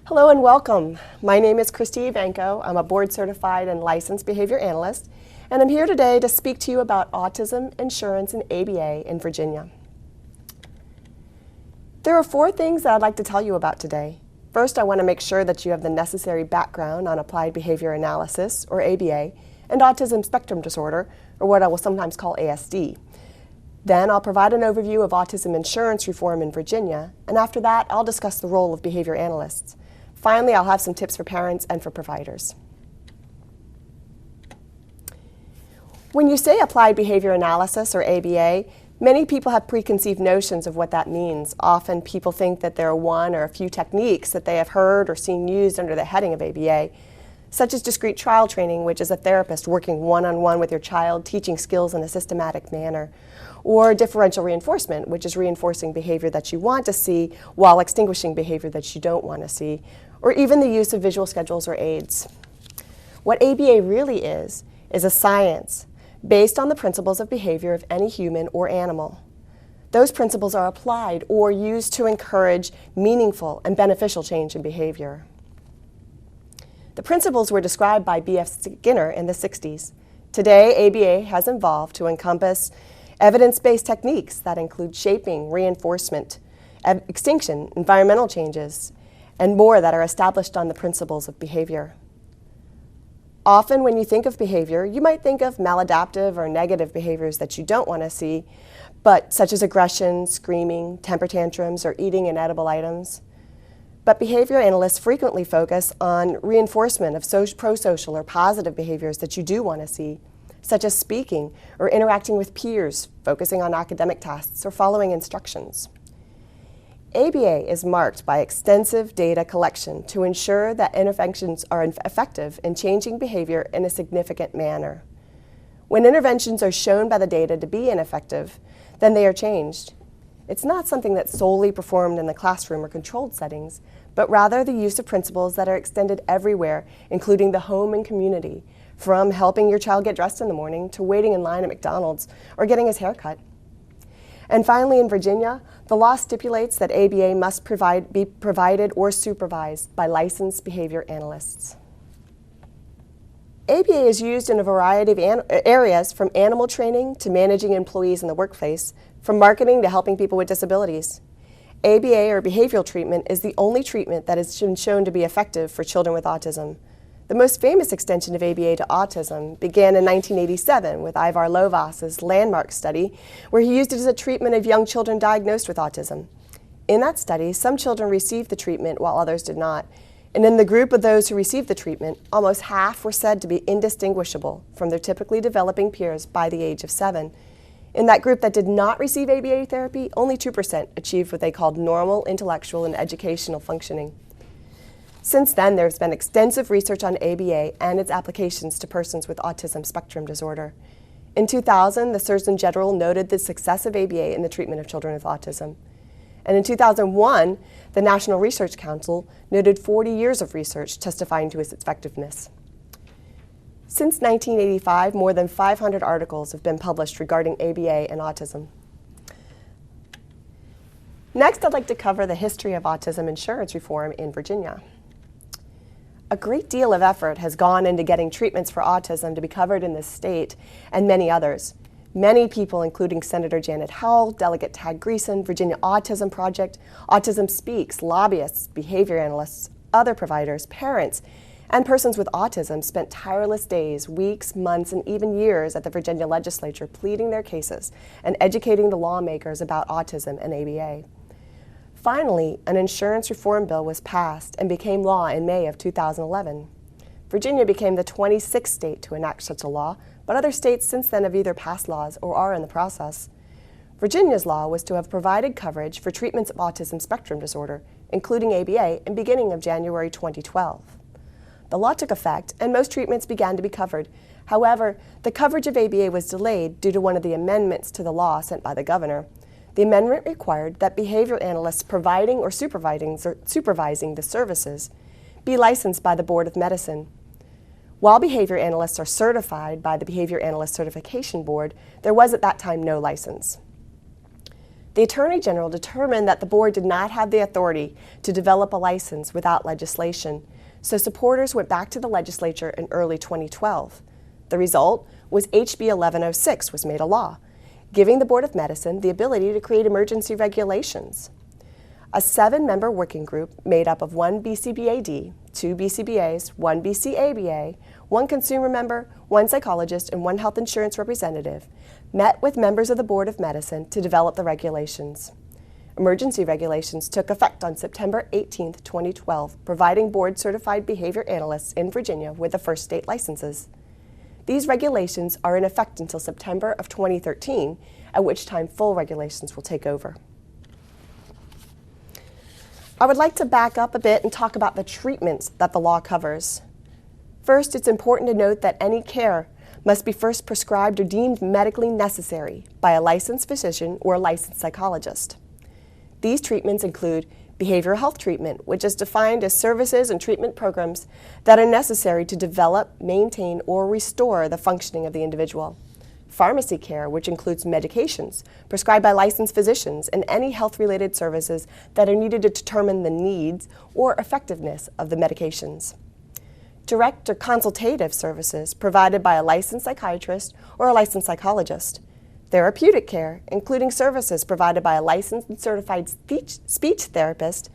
Hello and welcome. My name is Christy Ivanko. I'm a board-certified and licensed behavior analyst, and I'm here today to speak to you about autism, insurance, and ABA in Virginia. There are 4 things that I'd like to tell you about today. First, I want to make sure that you have the necessary background on applied behavior analysis, or ABA, and autism spectrum disorder, or what I will sometimes call ASD. Then I'll provide an overview of autism insurance reform in Virginia, and after that, I'll discuss the role of behavior analysts. Finally, I'll have some tips for parents and for providers. When you say applied behavior analysis, or ABA, many people have preconceived notions of what that means. Often people think that there are one or a few techniques that they have heard or seen used under the heading of ABA, such as discrete trial training, which is a therapist working one-on-one with your child, teaching skills in a systematic manner, or differential reinforcement, which is reinforcing behavior that you want to see while extinguishing behavior that you don't want to see, or even the use of visual schedules or aids. What ABA really is a science based on the principles of behavior of any human or animal. Those principles are applied or used to encourage meaningful and beneficial change in behavior. The principles were described by B.F. Skinner in the 60s. Today, ABA has evolved to encompass evidence-based techniques that include shaping, reinforcement, extinction, environmental changes, and more that are established on the principles of behavior. Often when you think of behavior, you might think of maladaptive or negative behaviors that you don't want to see, but such as aggression, screaming, temper tantrums, or eating inedible items. But behavior analysts frequently focus on reinforcement of pro-social or positive behaviors that you do want to see, such as speaking or interacting with peers, focusing on academic tasks, or following instructions. ABA is marked by extensive data collection to ensure that interventions are effective in changing behavior in a significant manner. When interventions are shown by the data to be ineffective, then they are changed. It's not something that's solely performed in the classroom or controlled settings, but rather the use of principles that are extended everywhere, including the home and community, from helping your child get dressed in the morning to waiting in line at McDonald's or getting his hair cut. And finally, in Virginia, the law stipulates that ABA must be provided or supervised by licensed behavior analysts. ABA is used in a variety of areas, from animal training to managing employees in the workplace, from marketing to helping people with disabilities. ABA, or behavioral treatment, is the only treatment that has been shown to be effective for children with autism. The most famous extension of ABA to autism began in 1987 with Ivar Lovaas's landmark study, where he used it as a treatment of young children diagnosed with autism. In that study, some children received the treatment while others did not. And in the group of those who received the treatment, almost half were said to be indistinguishable from their typically developing peers by the age of 7. In that group that did not receive ABA therapy, only 2% achieved what they called normal intellectual and educational functioning. Since then, there's been extensive research on ABA and its applications to persons with autism spectrum disorder. In 2000, the Surgeon General noted the success of ABA in the treatment of children with autism. And in 2001, the National Research Council noted 40 years of research testifying to its effectiveness. Since 1985, more than 500 articles have been published regarding ABA and autism. Next, I'd like to cover the history of autism insurance reform in Virginia. A great deal of effort has gone into getting treatments for autism to be covered in this state and many others. Many people, including Senator Janet Howell, Delegate Tad Greason, Virginia Autism Project, Autism Speaks, lobbyists, behavior analysts, other providers, parents, and persons with autism spent tireless days, weeks, months, and even years at the Virginia legislature pleading their cases and educating the lawmakers about autism and ABA. Finally, an insurance reform bill was passed and became law in May of 2011. Virginia became the 26th state to enact such a law, but other states since then have either passed laws or are in the process. Virginia's law was to have provided coverage for treatments of autism spectrum disorder, including ABA, in beginning of January 2012. The law took effect, and most treatments began to be covered. However, the coverage of ABA was delayed due to one of the amendments to the law sent by the governor. The amendment required that behavior analysts providing or supervising the services be licensed by the Board of Medicine. While behavior analysts are certified by the Behavior Analyst Certification Board, there was at that time no license. The Attorney General determined that the board did not have the authority to develop a license without legislation, so supporters went back to the legislature in early 2012. The result was HB 1106 was made a law, giving the Board of Medicine the ability to create emergency regulations. A 7-member working group made up of 1 BCBAD, 2 BCBAs, 1 BCABA, 1 consumer member, 1 psychologist, and 1 health insurance representative met with members of the Board of Medicine to develop the regulations. Emergency regulations took effect on September 18, 2012, providing board-certified behavior analysts in Virginia with the first state licenses. These regulations are in effect until September of 2013, at which time full regulations will take over. I would like to back up a bit and talk about the treatments that the law covers. First, it's important to note that any care must be first prescribed or deemed medically necessary by a licensed physician or a licensed psychologist. These treatments include behavioral health treatment, which is defined as services and treatment programs that are necessary to develop, maintain, or restore the functioning of the individual. Pharmacy care, which includes medications prescribed by licensed physicians and any health-related services that are needed to determine the needs or effectiveness of the medications. Direct or consultative services provided by a licensed psychiatrist or a licensed psychologist. Therapeutic care, including services provided by a licensed and certified speech therapist,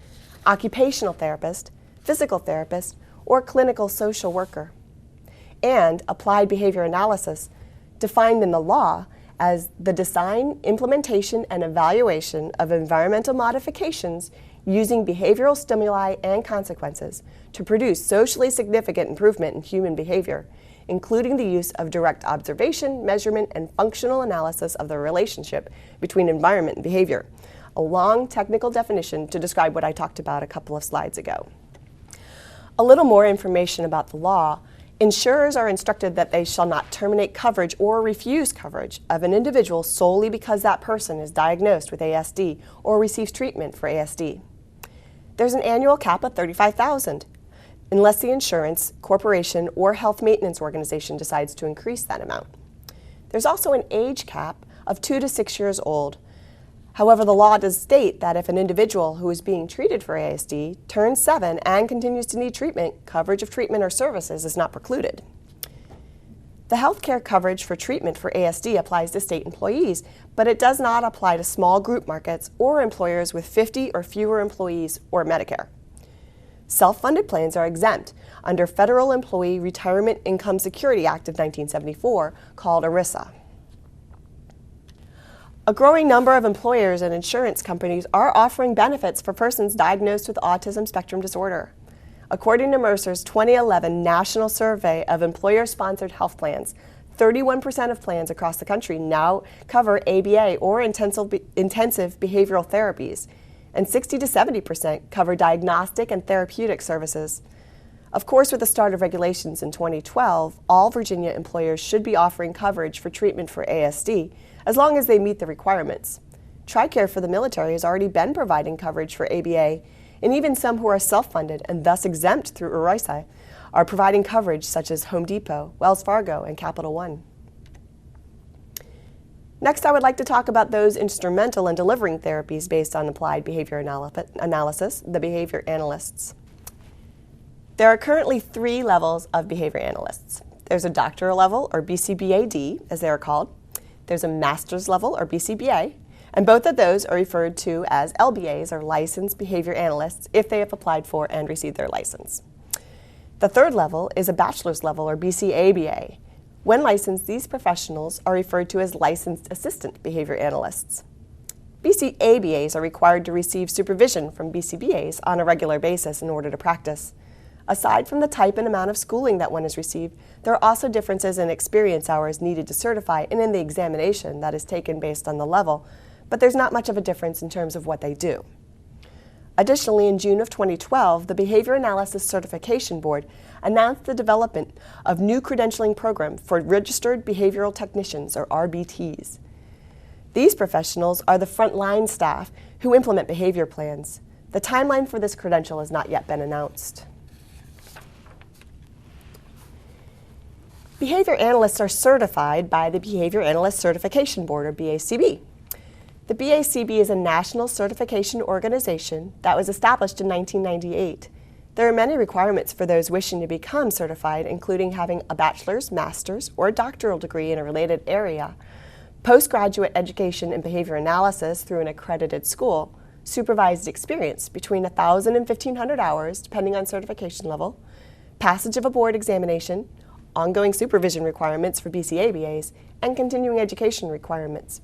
occupational therapist, physical therapist, or clinical social worker. And applied behavior analysis, defined in the law as the design, implementation, and evaluation of environmental modifications using behavioral stimuli and consequences to produce socially significant improvement in human behavior, including the use of direct observation, measurement, and functional analysis of the relationship between environment and behavior, a long technical definition to describe what I talked about a couple of slides ago. A little more information about the law. Insurers are instructed that they shall not terminate coverage or refuse coverage of an individual solely because that person is diagnosed with ASD or receives treatment for ASD. There's an annual cap of $35,000, unless the insurance, corporation, or health maintenance organization decides to increase that amount. There's also an age cap of 2 to 6 years old. However, the law does state that if an individual who is being treated for ASD turns 7 and continues to need treatment, coverage of treatment or services is not precluded. The health care coverage for treatment for ASD applies to state employees, but it does not apply to small group markets or employers with 50 or fewer employees or Medicare. Self-funded plans are exempt under Federal Employee Retirement Income Security Act of 1974, called ERISA. A growing number of employers and insurance companies are offering benefits for persons diagnosed with autism spectrum disorder. According to Mercer's 2011 National Survey of Employer-Sponsored Health Plans, 31% of plans across the country now cover ABA or intensive behavioral therapies, and 60 to 70% cover diagnostic and therapeutic services. Of course, with the start of regulations in 2012, all Virginia employers should be offering coverage for treatment for ASD, as long as they meet the requirements. TRICARE for the military has already been providing coverage for ABA, and even some who are self-funded and thus exempt through ERISA are providing coverage such as Home Depot, Wells Fargo, and Capital One. Next, I would like to talk about those instrumental in delivering therapies based on applied behavior analysis, the behavior analysts. There are currently 3 levels of behavior analysts. There's a doctoral level, or BCBAD, as they are called. There's a master's level, or BCBA, and both of those are referred to as LBAs, or licensed behavior analysts, if they have applied for and received their license. The 3rd level is a bachelor's level, or BCABA. When licensed, these professionals are referred to as licensed assistant behavior analysts. BCABAs are required to receive supervision from BCBAs on a regular basis in order to practice. Aside from the type and amount of schooling that one has received, there are also differences in experience hours needed to certify and in the examination that is taken based on the level, but there's not much of a difference in terms of what they do. Additionally, in June of 2012, the Behavior Analysis Certification Board announced the development of new credentialing program for registered behavioral technicians, or RBTs. These professionals are the frontline staff who implement behavior plans. The timeline for this credential has not yet been announced. Behavior analysts are certified by the Behavior Analyst Certification Board, or BACB. The BACB is a national certification organization that was established in 1998. There are many requirements for those wishing to become certified, including having a bachelor's, master's, or doctoral degree in a related area, postgraduate education in behavior analysis through an accredited school, supervised experience between 1,000 and 1,500 hours, depending on certification level, passage of a board examination, ongoing supervision requirements for BCABAs, and continuing education requirements.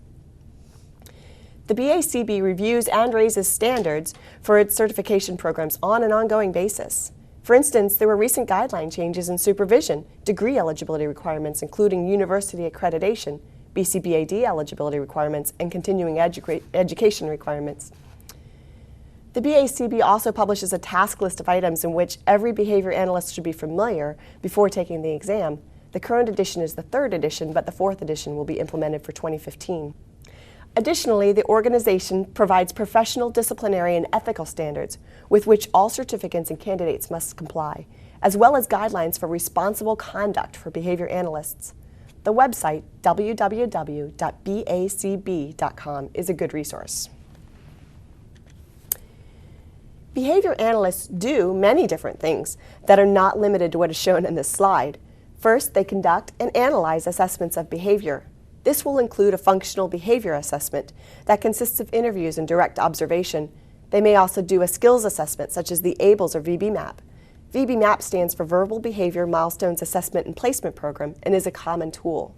The BACB reviews and raises standards for its certification programs on an ongoing basis. For instance, there were recent guideline changes in supervision, degree eligibility requirements, including university accreditation, BCBAD eligibility requirements, and continuing education requirements. The BACB also publishes a task list of items in which every behavior analyst should be familiar before taking the exam. The current edition is the third edition, but the fourth edition will be implemented for 2015. Additionally, the organization provides professional, disciplinary, and ethical standards with which all certificants and candidates must comply, as well as guidelines for responsible conduct for behavior analysts. The website, www.bacb.com, is a good resource. Behavior analysts do many different things that are not limited to what is shown in this slide. First, they conduct and analyze assessments of behavior. This will include a functional behavior assessment that consists of interviews and direct observation. They may also do a skills assessment, such as the ABLES or VB-MAP. VB-MAP stands for Verbal Behavior Milestones Assessment and Placement Program and is a common tool.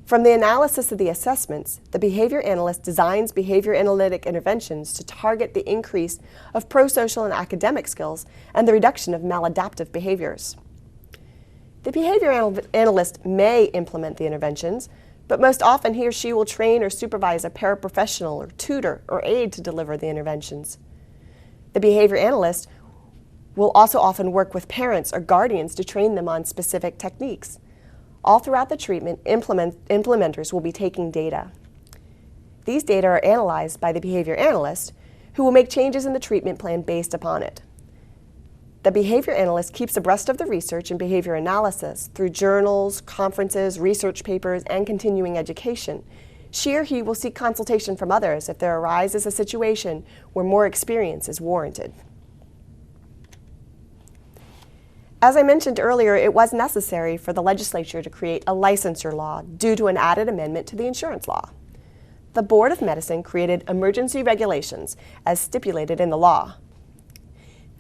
From the analysis of the assessments, the behavior analyst designs behavior analytic interventions to target the increase of prosocial and academic skills and the reduction of maladaptive behaviors. The behavior analyst may implement the interventions, but most often he or she will train or supervise a paraprofessional or tutor or aide to deliver the interventions. The behavior analyst will also often work with parents or guardians to train them on specific techniques. All throughout the treatment, implementers will be taking data. These data are analyzed by the behavior analyst, who will make changes in the treatment plan based upon it. The behavior analyst keeps abreast of the research and behavior analysis through journals, conferences, research papers, and continuing education. She or he will seek consultation from others if there arises a situation where more experience is warranted. As I mentioned earlier, it was necessary for the legislature to create a licensure law due to an added amendment to the insurance law. The Board of Medicine created emergency regulations as stipulated in the law.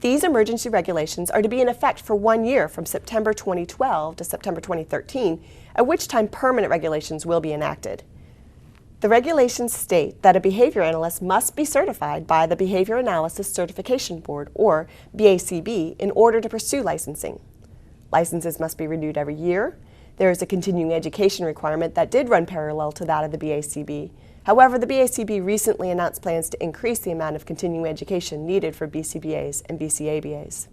These emergency regulations are to be in effect for 1 year from September 2012 to September 2013, at which time permanent regulations will be enacted. The regulations state that a behavior analyst must be certified by the Behavior Analysis Certification Board, or BACB, in order to pursue licensing. Licenses must be renewed every year. There is a continuing education requirement that did run parallel to that of the BACB. However, the BACB recently announced plans to increase the amount of continuing education needed for BCBAs and BCABAs.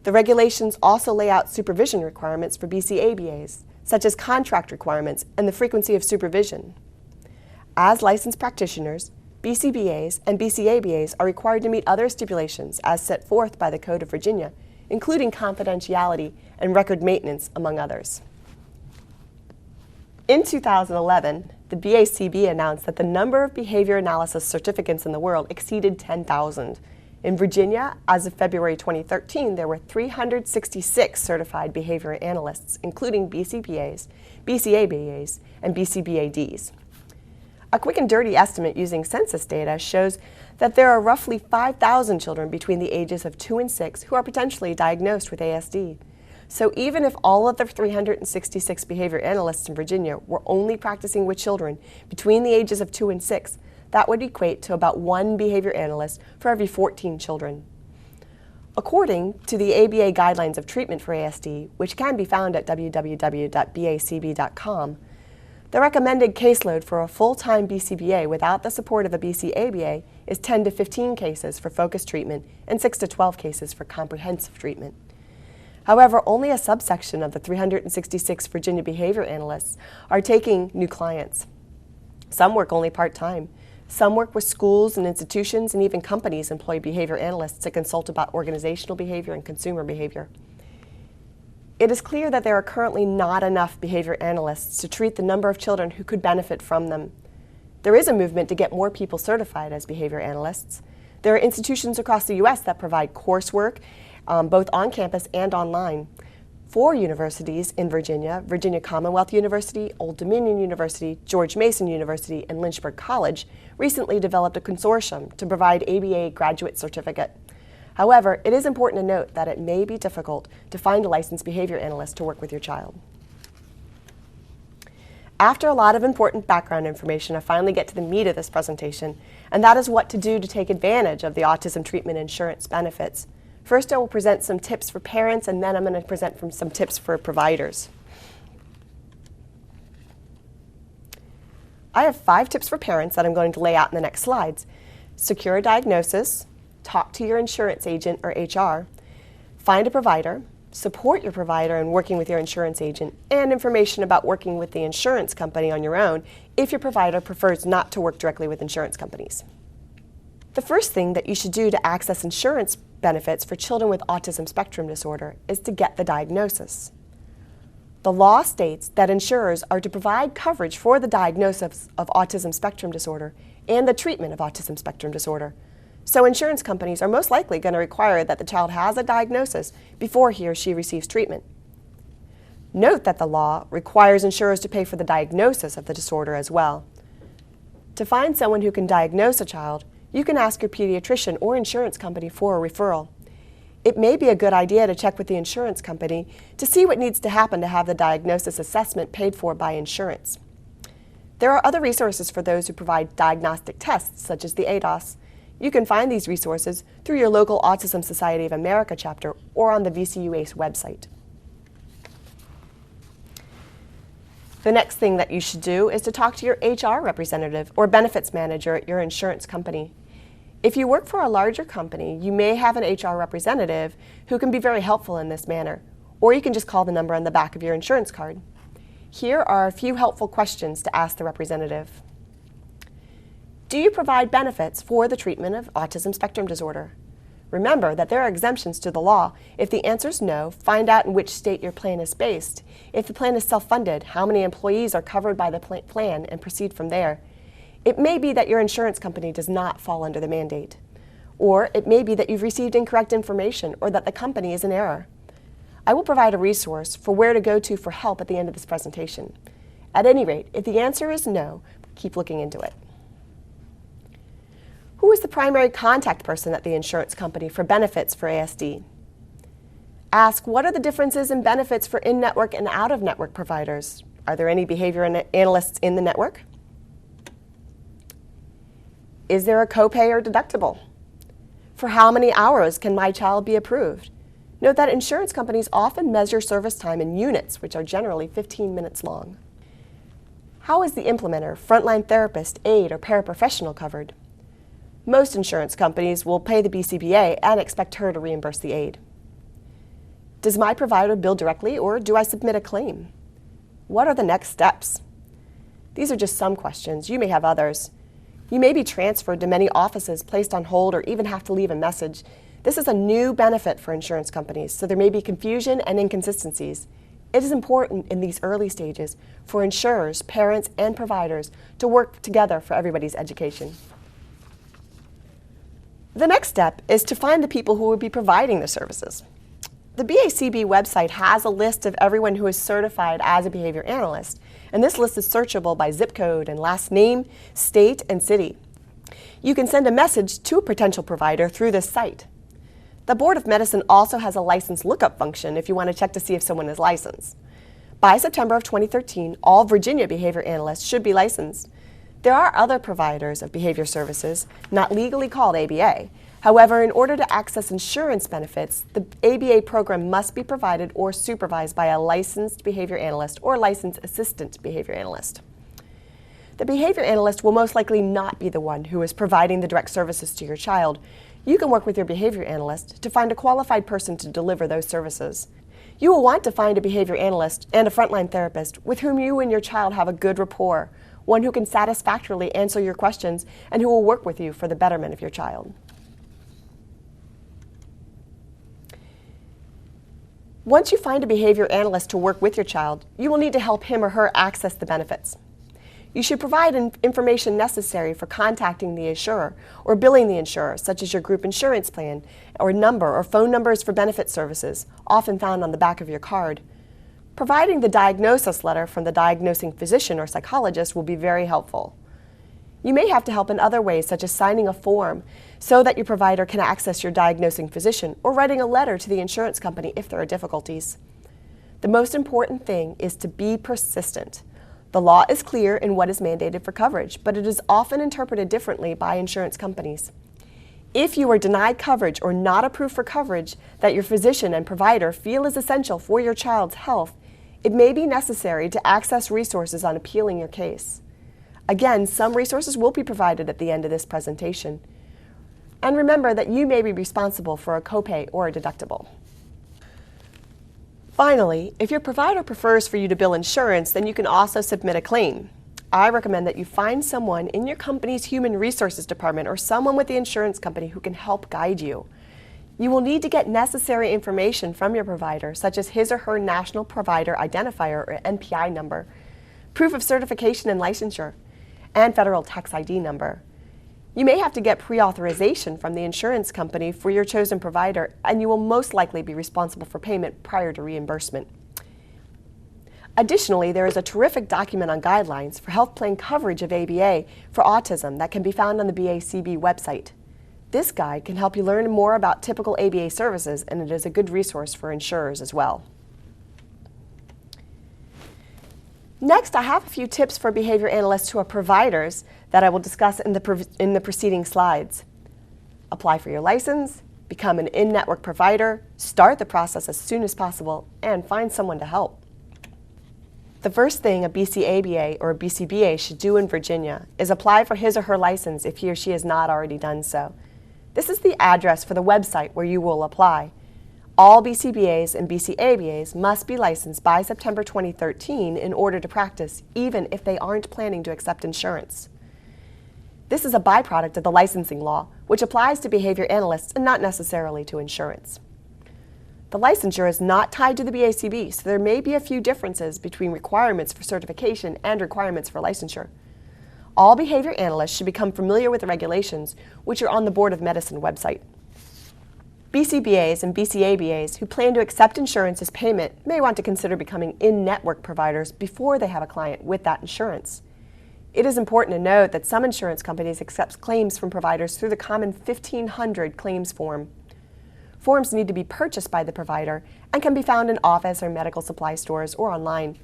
The regulations also lay out supervision requirements for BCABAs, such as contract requirements and the frequency of supervision. As licensed practitioners, BCBAs and BCABAs are required to meet other stipulations as set forth by the Code of Virginia, including confidentiality and record maintenance, among others. In 2011, the BACB announced that the number of behavior analysis certificates in the world exceeded 10,000. In Virginia, as of February 2013, there were 366 certified behavior analysts, including BCBAs, BCABAs, and BCBADs. A quick and dirty estimate using census data shows that there are roughly 5,000 children between the ages of 2 and 6 who are potentially diagnosed with ASD. So even if all of the 366 behavior analysts in Virginia were only practicing with children between the ages of 2 and 6, that would equate to about 1 behavior analyst for every 14 children. According to the ABA Guidelines of Treatment for ASD, which can be found at www.bacb.com, the recommended caseload for a full-time BCBA without the support of a BCABA is 10 to 15 cases for focused treatment and 6 to 12 cases for comprehensive treatment. However, only a subsection of the 366 Virginia behavior analysts are taking new clients. Some work only part-time. Some work with schools and institutions, and even companies employ behavior analysts to consult about organizational behavior and consumer behavior. It is clear that there are currently not enough behavior analysts to treat the number of children who could benefit from them. There is a movement to get more people certified as behavior analysts. There are institutions across the U.S. that provide coursework, both on campus and online. 4 universities in Virginia, Virginia Commonwealth University, Old Dominion University, George Mason University, and Lynchburg College, recently developed a consortium to provide ABA graduate certificate. However, it is important to note that it may be difficult to find a licensed behavior analyst to work with your child. After a lot of important background information, I finally get to the meat of this presentation, and that is what to do to take advantage of the autism treatment insurance benefits. First, I will present some tips for parents, and then I'm going to present some tips for providers. I have 5 tips for parents that I'm going to lay out in the next slides. Secure a diagnosis, talk to your insurance agent or HR, find a provider, support your provider in working with your insurance agent, and information about working with the insurance company on your own if your provider prefers not to work directly with insurance companies. The first thing that you should do to access insurance benefits for children with autism spectrum disorder is to get the diagnosis. The law states that insurers are to provide coverage for the diagnosis of autism spectrum disorder and the treatment of autism spectrum disorder. So insurance companies are most likely going to require that the child has a diagnosis before he or she receives treatment. Note that the law requires insurers to pay for the diagnosis of the disorder as well. To find someone who can diagnose a child, you can ask your pediatrician or insurance company for a referral. It may be a good idea to check with the insurance company to see what needs to happen to have the diagnosis assessment paid for by insurance. There are other resources for those who provide diagnostic tests, such as the ADOS. You can find these resources through your local Autism Society of America chapter or on the VCUACE website. The next thing that you should do is to talk to your HR representative or benefits manager at your insurance company. If you work for a larger company, you may have an HR representative who can be very helpful in this manner, or you can just call the number on the back of your insurance card. Here are a few helpful questions to ask the representative. Do you provide benefits for the treatment of autism spectrum disorder? Remember that there are exemptions to the law. If the answer is no, find out in which state your plan is based. If the plan is self-funded, how many employees are covered by the plan, and proceed from there. It may be that your insurance company does not fall under the mandate. Or it may be that you've received incorrect information or that the company is in error. I will provide a resource for where to go to for help at the end of this presentation. At any rate, if the answer is no, keep looking into it. Who is the primary contact person at the insurance company for benefits for ASD? Ask, what are the differences in benefits for in-network and out-of-network providers? Are there any behavior analysts in the network? Is there a copay or deductible? For how many hours can my child be approved? Note that insurance companies often measure service time in units, which are generally 15 minutes long. How is the implementer, frontline therapist, aide, or paraprofessional covered? Most insurance companies will pay the BCBA and expect her to reimburse the aide. Does my provider bill directly, or do I submit a claim? What are the next steps? These are just some questions. You may have others. You may be transferred to many offices, placed on hold, or even have to leave a message. This is a new benefit for insurance companies, so there may be confusion and inconsistencies. It is important in these early stages for insurers, parents, and providers to work together for everybody's education. The next step is to find the people who will be providing the services. The BACB website has a list of everyone who is certified as a behavior analyst, and this list is searchable by zip code and last name, state, and city. You can send a message to a potential provider through this site. The Board of Medicine also has a license lookup function if you want to check to see if someone is licensed. By September of 2013, all Virginia behavior analysts should be licensed. There are other providers of behavior services, not legally called ABA. However, in order to access insurance benefits, the ABA program must be provided or supervised by a licensed behavior analyst or licensed assistant behavior analyst. The behavior analyst will most likely not be the one who is providing the direct services to your child. You can work with your behavior analyst to find a qualified person to deliver those services. You will want to find a behavior analyst and a frontline therapist with whom you and your child have a good rapport, one who can satisfactorily answer your questions and who will work with you for the betterment of your child. Once you find a behavior analyst to work with your child, you will need to help him or her access the benefits. You should provide information necessary for contacting the insurer or billing the insurer, such as your group insurance plan or number or phone numbers for benefit services, often found on the back of your card. Providing the diagnosis letter from the diagnosing physician or psychologist will be very helpful. You may have to help in other ways, such as signing a form so that your provider can access your diagnosing physician, or writing a letter to the insurance company if there are difficulties. The most important thing is to be persistent. The law is clear in what is mandated for coverage, but it is often interpreted differently by insurance companies. If you are denied coverage or not approved for coverage that your physician and provider feel is essential for your child's health, it may be necessary to access resources on appealing your case. Again, some resources will be provided at the end of this presentation. And remember that you may be responsible for a copay or a deductible. Finally, if your provider prefers for you to bill insurance, then you can also submit a claim. I recommend that you find someone in your company's human resources department or someone with the insurance company who can help guide you. You will need to get necessary information from your provider, such as his or her National Provider Identifier or NPI number, proof of certification and licensure, and federal tax ID number. You may have to get pre-authorization from the insurance company for your chosen provider, and you will most likely be responsible for payment prior to reimbursement. Additionally, there is a terrific document on guidelines for health plan coverage of ABA for autism that can be found on the BACB website. This guide can help you learn more about typical ABA services, and it is a good resource for insurers as well. Next, I have a few tips for behavior analysts who are providers that I will discuss in the preceding slides. Apply for your license, become an in-network provider, start the process as soon as possible, and find someone to help. The first thing a BCABA or a BCBA should do in Virginia is apply for his or her license if he or she has not already done so. This is the address for the website where you will apply. All BCBAs and BCABAs must be licensed by September 2013 in order to practice, even if they aren't planning to accept insurance. This is a byproduct of the licensing law, which applies to behavior analysts and not necessarily to insurance. The licensure is not tied to the BACB, so there may be a few differences between requirements for certification and requirements for licensure. All behavior analysts should become familiar with the regulations, which are on the Board of Medicine website. BCBAs and BCABAs who plan to accept insurance as payment may want to consider becoming in-network providers before they have a client with that insurance. It is important to note that some insurance companies accept claims from providers through the common 1500 claims form. Forms need to be purchased by the provider and can be found in office or medical supply stores or online.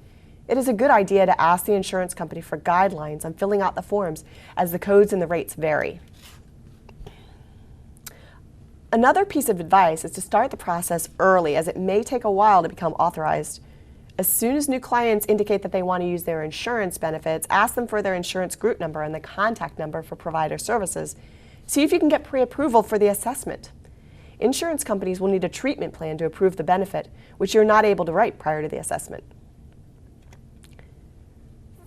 It is a good idea to ask the insurance company for guidelines on filling out the forms, as the codes and the rates vary. Another piece of advice is to start the process early, as it may take a while to become authorized. As soon as new clients indicate that they want to use their insurance benefits, ask them for their insurance group number and the contact number for provider services. See if you can get pre-approval for the assessment. Insurance companies will need a treatment plan to approve the benefit, which you're not able to write prior to the assessment.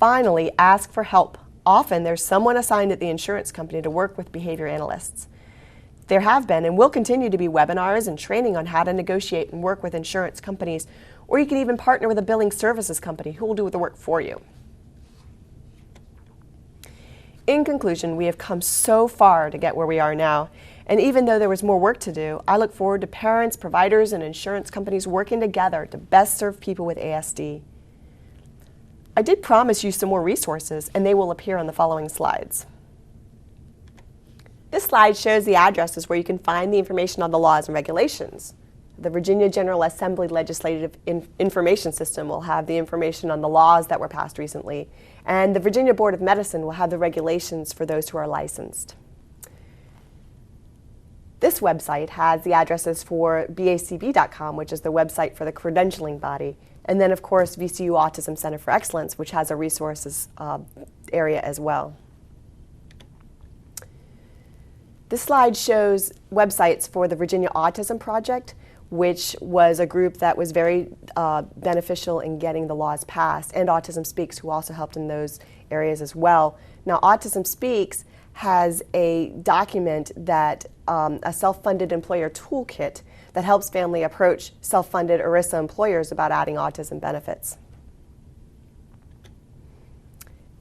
Finally, ask for help. Often there's someone assigned at the insurance company to work with behavior analysts. There have been and will continue to be webinars and training on how to negotiate and work with insurance companies, or you can even partner with a billing services company who will do the work for you. In conclusion, we have come so far to get where we are now, and even though there was more work to do, I look forward to parents, providers, and insurance companies working together to best serve people with ASD. I did promise you some more resources, and they will appear on the following slides. This slide shows the addresses where you can find the information on the laws and regulations. The Virginia General Assembly Legislative Information System will have the information on the laws that were passed recently, and the Virginia Board of Medicine will have the regulations for those who are licensed. This website has the addresses for BACB.com, which is the website for the credentialing body, and then of course VCU Autism Center for Excellence, which has a resources area as well. This slide shows websites for the Virginia Autism Project, which was a group that was very beneficial in getting the laws passed, and Autism Speaks, who also helped in those areas as well. Now, Autism Speaks has a document that a self-funded employer toolkit that helps family approach self-funded ERISA employers about adding autism benefits.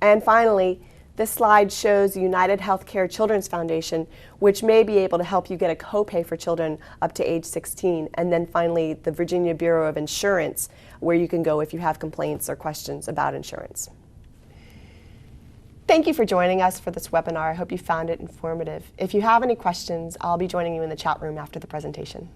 And finally, this slide shows the United Healthcare Children's Foundation, which may be able to help you get a copay for children up to age 16. And then finally, the Virginia Bureau of Insurance, where you can go if you have complaints or questions about insurance. Thank you for joining us for this webinar. I hope you found it informative. If you have any questions, I'll be joining you in the chat room after the presentation.